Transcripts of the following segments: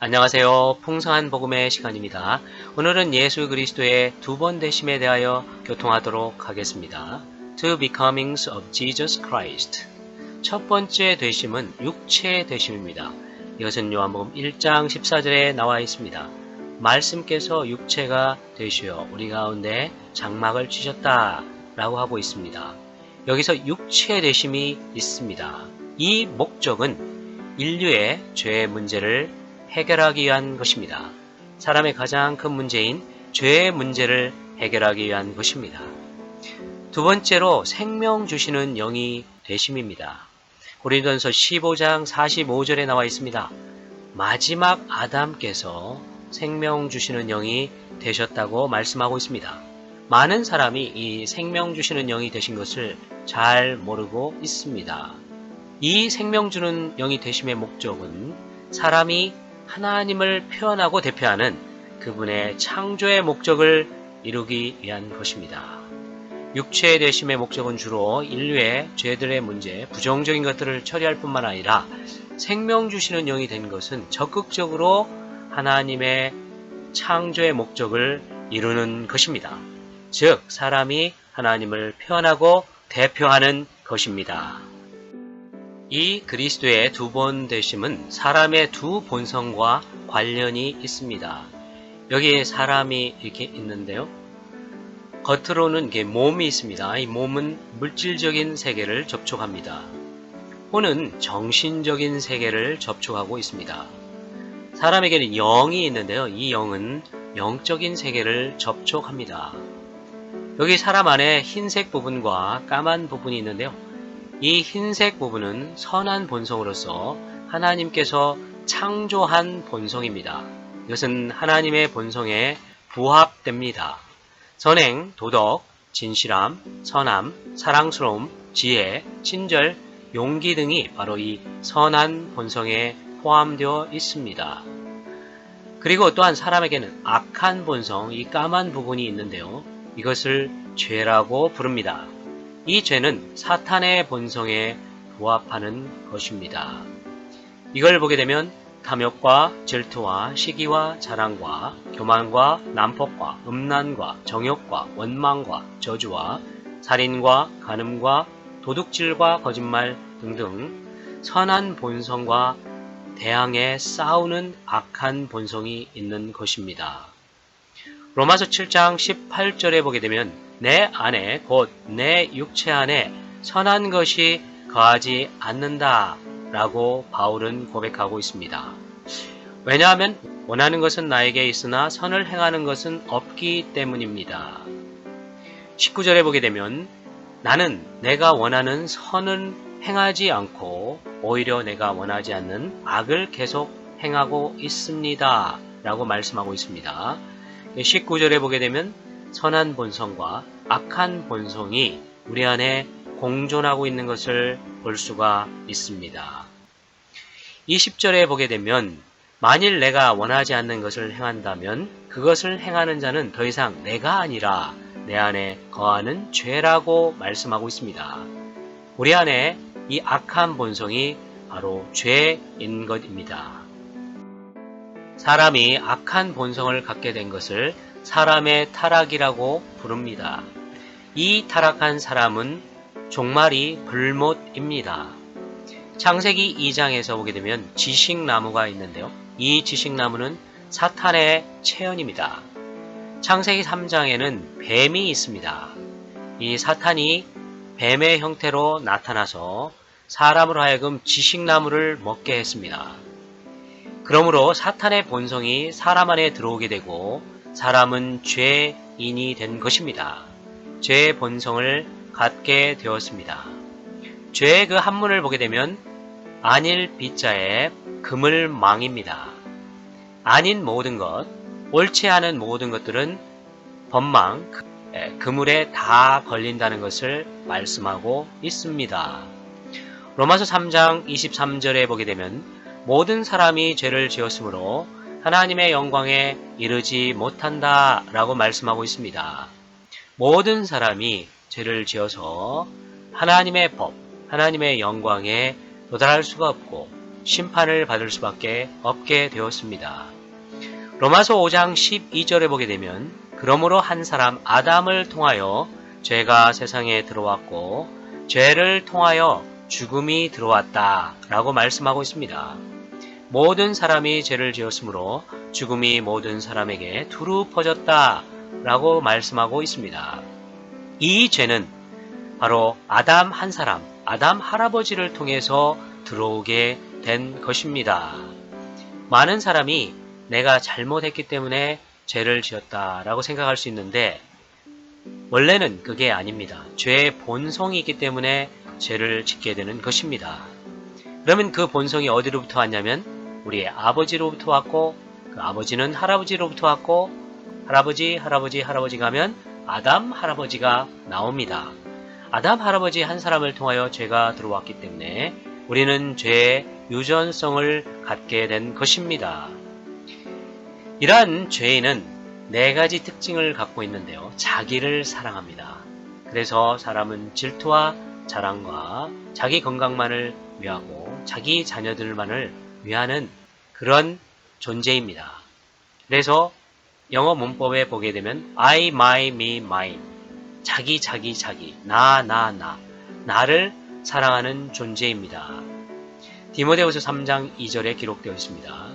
안녕하세요. 풍성한 복음의 시간입니다. 오늘은 예수 그리스도의 두 번 되심에 대하여 교통하도록 하겠습니다. Two becomings of Jesus Christ. 첫 번째 되심은 육체 되심입니다. 이것은 요한복음 1장 14절에 나와 있습니다. 말씀께서 육체가 되시어 우리 가운데 장막을 치셨다 라고 하고 있습니다. 여기서 육체 되심이 있습니다. 이 목적은 인류의 죄의 문제를 해결하기 위한 것입니다. 사람의 가장 큰 문제인 죄의 문제를 해결하기 위한 것입니다. 두 번째로 생명 주시는 영이 되심입니다. 고린도전서 15장 45절에 나와 있습니다. 마지막 아담께서 생명 주시는 영이 되셨다고 말씀하고 있습니다. 많은 사람이 이 생명 주시는 영이 되신 것을 잘 모르고 있습니다. 이 생명 주는 영이 되심의 목적은 사람이 하나님을 표현하고 대표하는 그분의 창조의 목적을 이루기 위한 것입니다. 육체의 되심의 목적은 주로 인류의 죄들의 문제, 부정적인 것들을 처리할 뿐만 아니라 생명 주시는 영이 된 것은 적극적으로 하나님의 창조의 목적을 이루는 것입니다. 즉, 사람이 하나님을 표현하고 대표하는 것입니다. 이 그리스도의 두 번 되심은 사람의 두 본성과 관련이 있습니다. 여기에 사람이 이렇게 있는데요. 겉으로는 이게 몸이 있습니다. 이 몸은 물질적인 세계를 접촉합니다. 혼은 정신적인 세계를 접촉하고 있습니다. 사람에게는 영이 있는데요. 이 영은 영적인 세계를 접촉합니다. 여기 사람 안에 흰색 부분과 까만 부분이 있는데요. 이 흰색 부분은 선한 본성으로서 하나님께서 창조한 본성입니다. 이것은 하나님의 본성에 부합됩니다. 선행, 도덕, 진실함, 선함, 사랑스러움, 지혜, 친절, 용기 등이 바로 이 선한 본성에 포함되어 있습니다. 그리고 또한 사람에게는 악한 본성, 이 까만 부분이 있는데요. 이것을 죄라고 부릅니다. 이 죄는 사탄의 본성에 부합하는 것입니다. 이걸 보게 되면 탐욕과 질투와 시기와 자랑과 교만과 난폭과 음란과 정욕과 원망과 저주와 살인과 간음과 도둑질과 거짓말 등등 선한 본성과 대항해 싸우는 악한 본성이 있는 것입니다. 로마서 7장 18절에 보게 되면 내 안에 곧 내 육체 안에 선한 것이 거하지 않는다 라고 바울은 고백하고 있습니다. 왜냐하면 원하는 것은 나에게 있으나 선을 행하는 것은 없기 때문입니다. 19절에 보게 되면 나는 내가 원하는 선은 행하지 않고 오히려 내가 원하지 않는 악을 계속 행하고 있습니다 라고 말씀하고 있습니다. 19절에 보게 되면 선한 본성과 악한 본성이 우리 안에 공존하고 있는 것을 볼 수가 있습니다. 20절에 보게 되면 만일 내가 원하지 않는 것을 행한다면 그것을 행하는 자는 더 이상 내가 아니라 내 안에 거하는 죄라고 말씀하고 있습니다. 우리 안에 이 악한 본성이 바로 죄인 것입니다. 사람이 악한 본성을 갖게 된 것을 사람의 타락이라고 부릅니다. 이 타락한 사람은 종말이 불못입니다. 창세기 2장에서 보게 되면 지식나무가 있는데요. 이 지식나무는 사탄의 체현입니다. 창세기 3장에는 뱀이 있습니다. 이 사탄이 뱀의 형태로 나타나서 사람으로 하여금 지식나무를 먹게 했습니다. 그러므로 사탄의 본성이 사람 안에 들어오게 되고 사람은 죄인이 된 것입니다. 죄의 본성을 갖게 되었습니다. 죄의 그 한문을 보게 되면 안일 비자에 그물망입니다. 아닌 모든 것, 옳지 않은 모든 것들은 법망, 그물에 다 걸린다는 것을 말씀하고 있습니다. 로마서 3장 23절에 보게 되면 모든 사람이 죄를 지었으므로 하나님의 영광에 이르지 못한다 라고 말씀하고 있습니다. 모든 사람이 죄를 지어서 하나님의 법, 하나님의 영광에 도달할 수가 없고 심판을 받을 수밖에 없게 되었습니다. 로마서 5장 12절에 보게 되면 그러므로 한 사람 아담을 통하여 죄가 세상에 들어왔고 죄를 통하여 죽음이 들어왔다 라고 말씀하고 있습니다. 모든 사람이 죄를 지었으므로 죽음이 모든 사람에게 두루 퍼졌다 라고 말씀하고 있습니다. 이 죄는 바로 아담 한 사람, 아담 할아버지를 통해서 들어오게 된 것입니다. 많은 사람이 내가 잘못했기 때문에 죄를 지었다라고 생각할 수 있는데 원래는 그게 아닙니다. 죄의 본성이 있기 때문에 죄를 짓게 되는 것입니다. 그러면 그 본성이 어디로부터 왔냐면 우리의 아버지로부터 왔고 그 아버지는 할아버지로부터 왔고 할아버지 가면 아담 할아버지가 나옵니다. 아담 할아버지 한 사람을 통하여 죄가 들어왔기 때문에 우리는 죄의 유전성을 갖게 된 것입니다. 이러한 죄인은 네 가지 특징을 갖고 있는데요. 자기를 사랑합니다. 그래서 사람은 질투와 자랑과 자기 건강만을 위하고 자기 자녀들만을 위하는 그런 존재입니다. 그래서 영어 문법에 보게 되면 I, my, me, mine 자기, 나, 나를 사랑하는 존재입니다. 디모데후서 3장 2절에 기록되어 있습니다.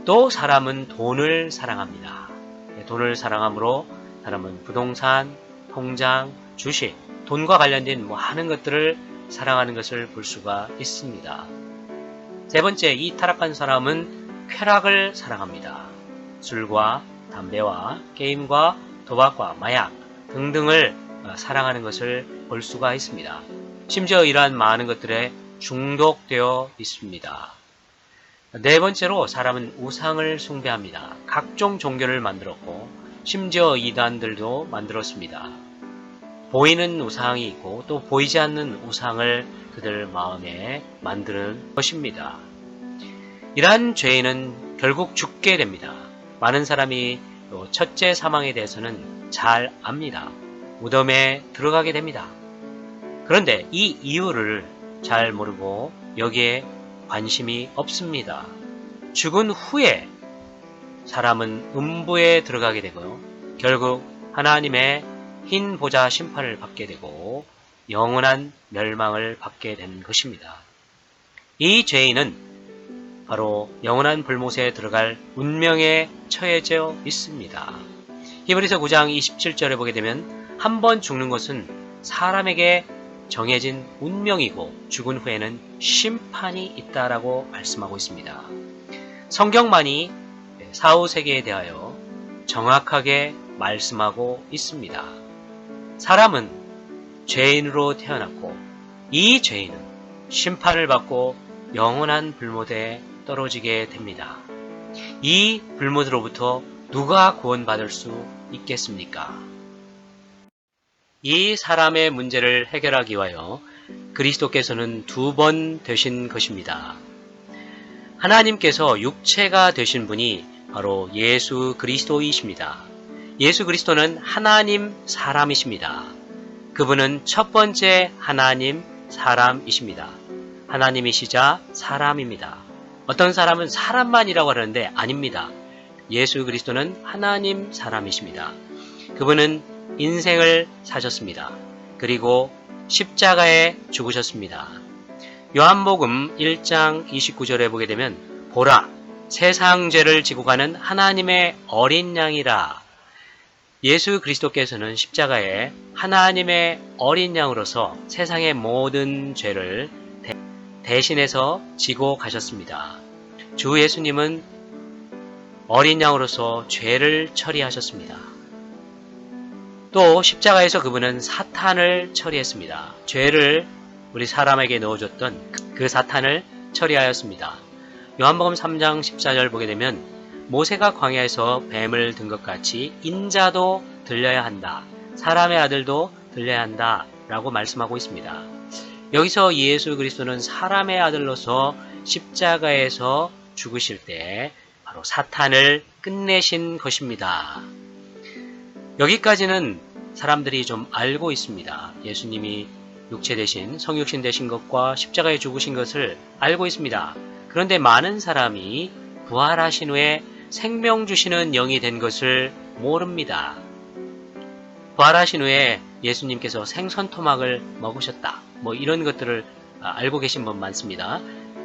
또 사람은 돈을 사랑합니다. 돈을 사랑함으로 사람은 부동산, 통장, 주식, 돈과 관련된 많은 것들을 사랑하는 것을 볼 수가 있습니다. 세 번째, 이 타락한 사람은 쾌락을 사랑합니다. 술과 담배와 게임과 도박과 마약 등등을 사랑하는 것을 볼 수가 있습니다. 심지어 이러한 많은 것들에 중독되어 있습니다. 네 번째로 사람은 우상을 숭배합니다. 각종 종교를 만들었고 심지어 이단들도 만들었습니다. 보이는 우상이 있고 또 보이지 않는 우상을 그들 마음에 만드는 것입니다. 이러한 죄인은 결국 죽게 됩니다. 많은 사람이 첫째 사망에 대해서는 잘 압니다. 무덤에 들어가게 됩니다. 그런데 이 이유를 잘 모르고 여기에 관심이 없습니다. 죽은 후에 사람은 음부에 들어가게 되고요. 결국 하나님의 흰 보좌 심판을 받게 되고 영원한 멸망을 받게 되는 것입니다. 이 죄인은 바로 영원한 불못에 들어갈 운명에 처해져 있습니다. 히브리서 9장 27절에 보게 되면 한 번 죽는 것은 사람에게 정해진 운명이고 죽은 후에는 심판이 있다라고 말씀하고 있습니다. 성경만이 사후세계에 대하여 정확하게 말씀하고 있습니다. 사람은 죄인으로 태어났고 이 죄인은 심판을 받고 영원한 불못에 떨어지게 됩니다. 이 불못으로부터 누가 구원받을 수 있겠습니까? 이 사람의 문제를 해결하기 위하여 그리스도께서는 2번 되신 것입니다. 하나님께서 육체가 되신 분이 바로 예수 그리스도이십니다. 예수 그리스도는 하나님 사람이십니다. 그분은 첫 번째 하나님 사람이십니다. 하나님이시자 사람입니다. 어떤 사람은 사람만이라고 하는데 아닙니다. 예수 그리스도는 하나님 사람이십니다. 그분은 인생을 사셨습니다. 그리고 십자가에 죽으셨습니다. 요한복음 1장 29절에 보게 되면 보라 세상 죄를 지고 가는 하나님의 어린 양이라. 예수 그리스도께서는 십자가에 하나님의 어린 양으로서 세상의 모든 죄를 대신해서 지고 가셨습니다. 주 예수님은 어린 양으로서 죄를 처리하셨습니다. 또 십자가에서 그분은 사탄을 처리했습니다. 죄를 우리 사람에게 넣어줬던 그 사탄을 처리하였습니다. 요한복음 3장 14절 보게 되면 모세가 광야에서 뱀을 든 것 같이 인자도 들려야 한다. 사람의 아들도 들려야 한다. 라고 말씀하고 있습니다. 여기서 예수 그리스도는 사람의 아들로서 십자가에서 죽으실 때 바로 사탄을 끝내신 것입니다. 여기까지는 사람들이 좀 알고 있습니다. 예수님이 육체 대신 성육신 되신 것과 십자가에 죽으신 것을 알고 있습니다. 그런데 많은 사람이 부활하신 후에 생명 주시는 영이 된 것을 모릅니다. 부활하신 후에 예수님께서 생선 토막을 먹으셨다. 이런 것들을 알고 계신 분 많습니다.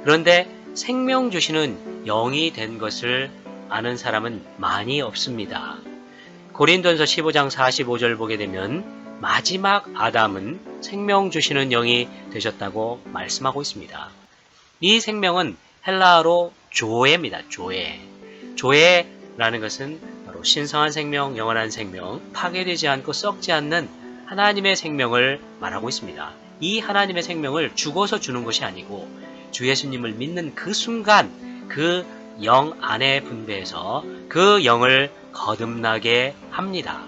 그런데 생명 주시는 영이 된 것을 아는 사람은 많이 없습니다. 고린도전서 15장 45절 보게 되면 마지막 아담은 생명 주시는 영이 되셨다고 말씀하고 있습니다. 이 생명은 헬라어로 조에입니다. 조에라는 것은 바로 신성한 생명, 영원한 생명, 파괴되지 않고 썩지 않는 하나님의 생명을 말하고 있습니다. 이 하나님의 생명을 죽어서 주는 것이 아니고 주 예수님을 믿는 그 순간 그 영 안에 분배해서 그 영을 거듭나게 합니다.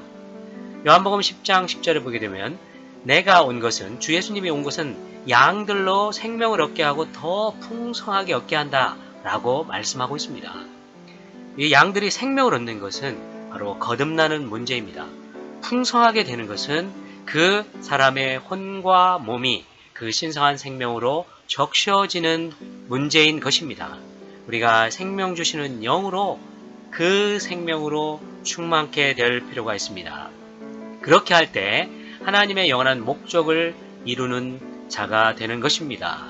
요한복음 10장 10절에 보게 되면 내가 온 것은 주 예수님이 온 것은 양들로 생명을 얻게 하고 더 풍성하게 얻게 한다 라고 말씀하고 있습니다. 이 양들이 생명을 얻는 것은 바로 거듭나는 문제입니다. 풍성하게 되는 것은 그 사람의 혼과 몸이 그 신성한 생명으로 적셔지는 문제인 것입니다. 우리가 생명 주시는 영으로 그 생명으로 충만케 될 필요가 있습니다. 그렇게 할 때 하나님의 영원한 목적을 이루는 자가 되는 것입니다.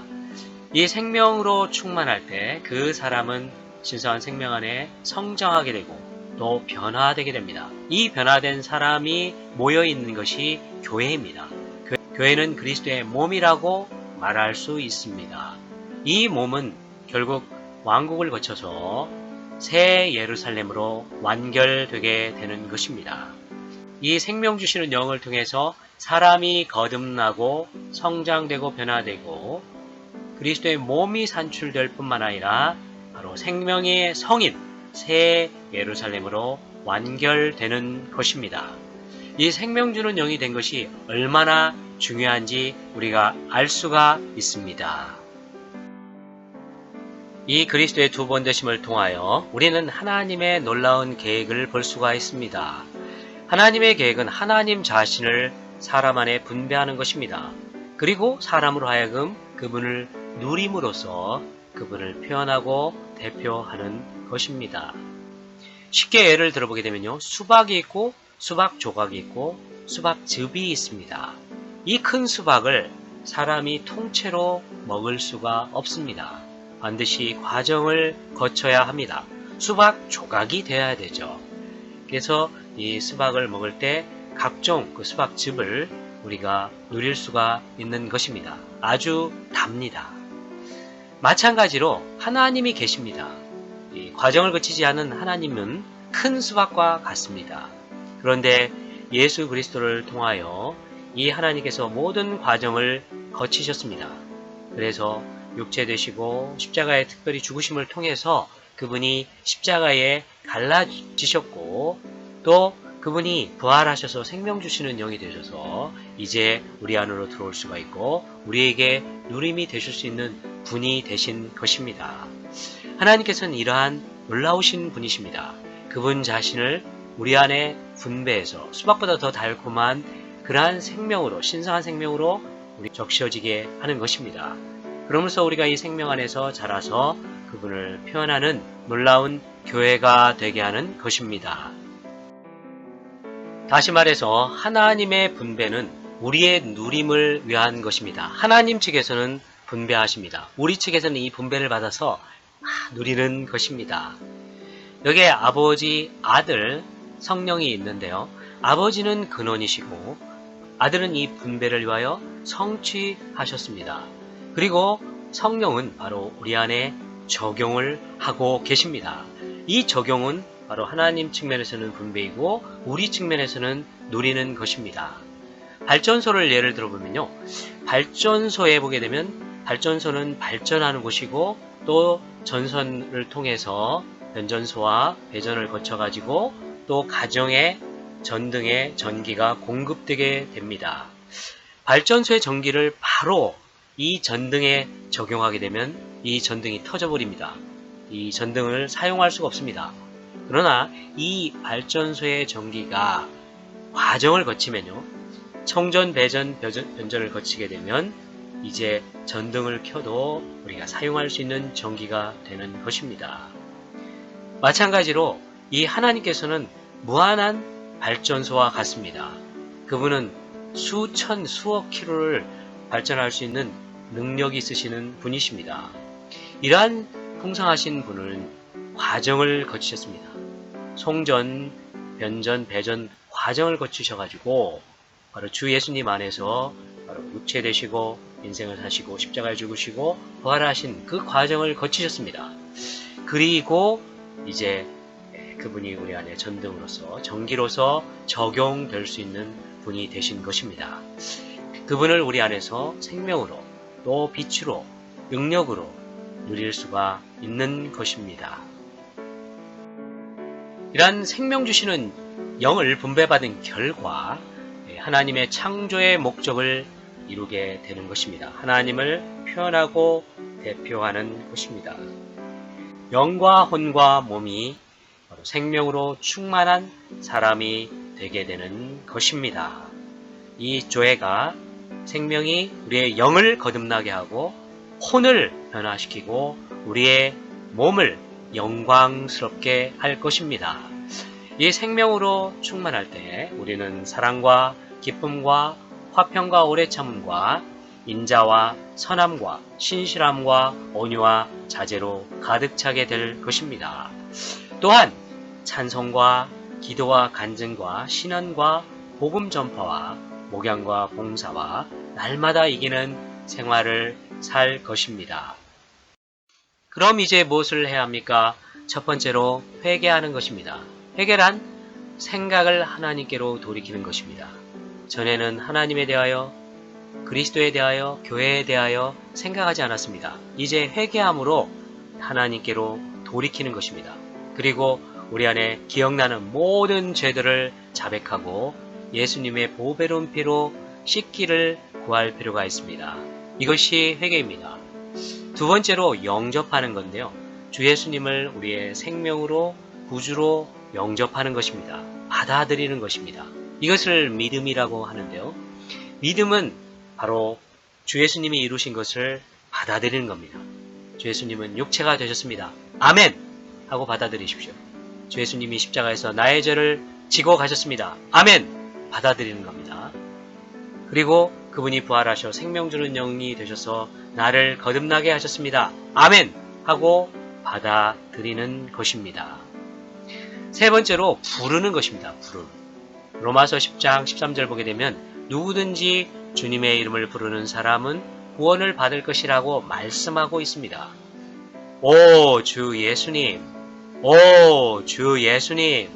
이 생명으로 충만할 때 그 사람은 신성한 생명 안에 성장하게 되고 또 변화되게 됩니다. 이 변화된 사람이 모여 있는 것이 교회입니다. 교회는 그리스도의 몸이라고 말할 수 있습니다. 이 몸은 결국 왕국을 거쳐서 새 예루살렘으로 완결되게 되는 것입니다. 이 생명 주시는 영을 통해서 사람이 거듭나고 성장되고 변화되고 그리스도의 몸이 산출될 뿐만 아니라 바로 생명의 성인 새 예루살렘으로 완결되는 것입니다. 이 생명 주는 영이 된 것이 얼마나 중요한지 우리가 알 수가 있습니다. 이 그리스도의 두 번 되심을 통하여 우리는 하나님의 놀라운 계획을 볼 수가 있습니다. 하나님의 계획은 하나님 자신을 사람 안에 분배하는 것입니다. 그리고 사람으로 하여금 그분을 누림으로써 그분을 표현하고 대표하는 것입니다. 쉽게 예를 들어보게 되면요. 수박이 있고 수박 조각이 있고 수박즙이 있습니다. 이 큰 수박을 사람이 통째로 먹을 수가 없습니다. 반드시 과정을 거쳐야 합니다. 수박 조각이 되어야 되죠. 그래서 이 수박을 먹을 때 각종 그 수박즙을 우리가 누릴 수가 있는 것입니다. 아주 답니다. 마찬가지로 하나님이 계십니다. 이 과정을 거치지 않은 하나님은 큰 수박과 같습니다. 그런데 예수 그리스도를 통하여 이 하나님께서 모든 과정을 거치셨습니다. 그래서 육체 되시고 십자가의 특별히 죽으심을 통해서 그분이 십자가에 갈라지셨고 또 그분이 부활하셔서 생명 주시는 영이 되셔서 이제 우리 안으로 들어올 수가 있고 우리에게 누림이 되실 수 있는 분이 되신 것입니다. 하나님께서는 이러한 놀라우신 분이십니다. 그분 자신을 우리 안에 분배해서 수박보다 더 달콤한 그러한 생명으로 신성한 생명으로 우리 적셔지게 하는 것입니다. 그러면서 우리가 이 생명 안에서 자라서 그분을 표현하는 놀라운 교회가 되게 하는 것입니다. 다시 말해서 하나님의 분배는 우리의 누림을 위한 것입니다. 하나님 측에서는 분배하십니다. 우리 측에서는 이 분배를 받아서 누리는 것입니다. 여기에 아버지, 아들, 성령이 있는데요. 아버지는 근원이시고 아들은 이 분배를 위하여 성취하셨습니다. 그리고 성령은 바로 우리 안에 적용을 하고 계십니다. 이 적용은 바로 하나님 측면에서는 분배이고 우리 측면에서는 누리는 것입니다. 발전소를 예를 들어보면요. 발전소에 보게 되면 발전소는 발전하는 곳이고 또 전선을 통해서 변전소와 배전을 거쳐가지고 또 가정의 전등에 전기가 공급되게 됩니다. 발전소의 전기를 바로 이 전등에 적용하게 되면 이 전등이 터져버립니다. 이 전등을 사용할 수가 없습니다. 그러나 이 발전소의 전기가 과정을 거치면요. 청전, 배전, 변전을 거치게 되면 이제 전등을 켜도 우리가 사용할 수 있는 전기가 되는 것입니다. 마찬가지로 이 하나님께서는 무한한 발전소와 같습니다. 그분은 수천, 수억 킬로를 발전할 수 있는 능력이 있으시는 분이십니다. 이러한 풍성하신 분은 과정을 거치셨습니다. 송전, 변전, 배전 과정을 거치셔가지고 바로 주 예수님 안에서 바로 육체되시고 인생을 사시고 십자가에 죽으시고 부활하신 그 과정을 거치셨습니다. 그리고 이제 그분이 우리 안에 전등으로서 전기로서 적용될 수 있는 분이 되신 것입니다. 그분을 우리 안에서 생명으로 또 빛으로 능력으로 누릴 수가 있는 것입니다. 이러한 생명 주시는 영을 분배받은 결과 하나님의 창조의 목적을 이루게 되는 것입니다. 하나님을 표현하고 대표하는 것입니다. 영과 혼과 몸이 생명으로 충만한 사람이 되게 되는 것입니다. 이 조회가 생명이 우리의 영을 거듭나게 하고 혼을 변화시키고 우리의 몸을 영광스럽게 할 것입니다. 이 생명으로 충만할 때 우리는 사랑과 기쁨과 화평과 오래 참음과 인자와 선함과 신실함과 온유와 자제로 가득 차게 될 것입니다. 또한 찬송과 기도와 간증과 신앙과 복음 전파와 목양과 봉사와 날마다 이기는 생활을 살 것입니다. 그럼 이제 무엇을 해야 합니까? 첫 번째로 회개하는 것입니다. 회개란 생각을 하나님께로 돌이키는 것입니다. 전에는 하나님에 대하여, 그리스도에 대하여, 교회에 대하여 생각하지 않았습니다. 이제 회개함으로 하나님께로 돌이키는 것입니다. 그리고 우리 안에 기억나는 모든 죄들을 자백하고 예수님의 보배로운 피로 씻기를 구할 필요가 있습니다. 이것이 회개입니다. 두 번째로 영접하는 건데요. 주 예수님을 우리의 생명으로 구주로 영접하는 것입니다. 받아들이는 것입니다. 이것을 믿음이라고 하는데요. 믿음은 바로 주 예수님이 이루신 것을 받아들이는 겁니다. 주 예수님은 육체가 되셨습니다. 아멘! 하고 받아들이십시오. 주 예수님이 십자가에서 나의 죄를 지고 가셨습니다. 아멘! 받아들이는 겁니다. 그리고 그분이 부활하셔 생명 주는 영이 되셔서 나를 거듭나게 하셨습니다. 아멘! 하고 받아들이는 것입니다. 세 번째로 부르는 것입니다. 부르는. 로마서 10장 13절 보게 되면 누구든지 주님의 이름을 부르는 사람은 구원을 받을 것이라고 말씀하고 있습니다. 오, 주 예수님! 오, 주 예수님!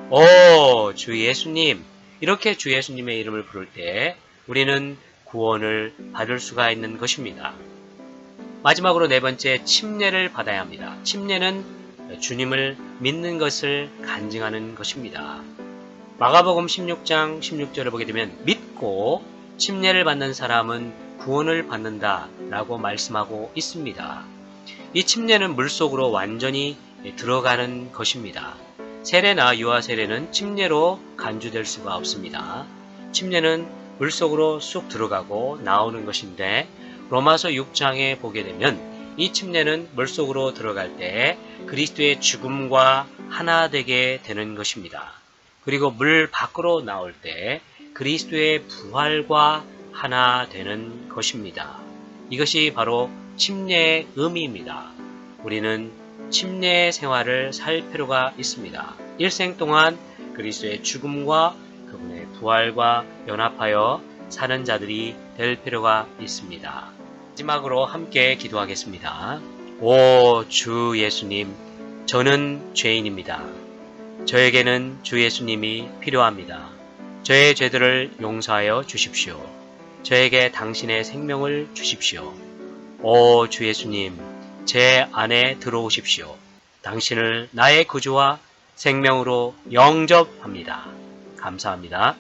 오, 주 예수님! 이렇게 주 예수님의 이름을 부를 때 우리는 구원을 받을 수가 있는 것입니다. 마지막으로 네 번째, 침례를 받아야 합니다. 침례는 주님을 믿는 것을 간증하는 것입니다. 마가복음 16장 16절을 보게 되면 믿고 침례를 받는 사람은 구원을 받는다 라고 말씀하고 있습니다. 이 침례는 물속으로 완전히 들어가는 것입니다. 세례나 유아 세례는 침례로 간주될 수가 없습니다. 침례는 물속으로 쑥 들어가고 나오는 것인데 로마서 6장에 보게 되면 이 침례는 물속으로 들어갈 때 그리스도의 죽음과 하나 되게 되는 것입니다. 그리고 물 밖으로 나올 때 그리스도의 부활과 하나 되는 것입니다. 이것이 바로 침례의 의미입니다. 우리는 침례 생활을 살 필요가 있습니다. 일생 동안 그리스도의 죽음과 그분의 부활과 연합하여 사는 자들이 될 필요가 있습니다. 마지막으로 함께 기도하겠습니다. 오, 주 예수님, 저는 죄인입니다. 저에게는 주 예수님이 필요합니다. 저의 죄들을 용서하여 주십시오. 저에게 당신의 생명을 주십시오. 오, 주 예수님, 제 안에 들어오십시오. 당신을 나의 구주와 생명으로 영접합니다. 감사합니다.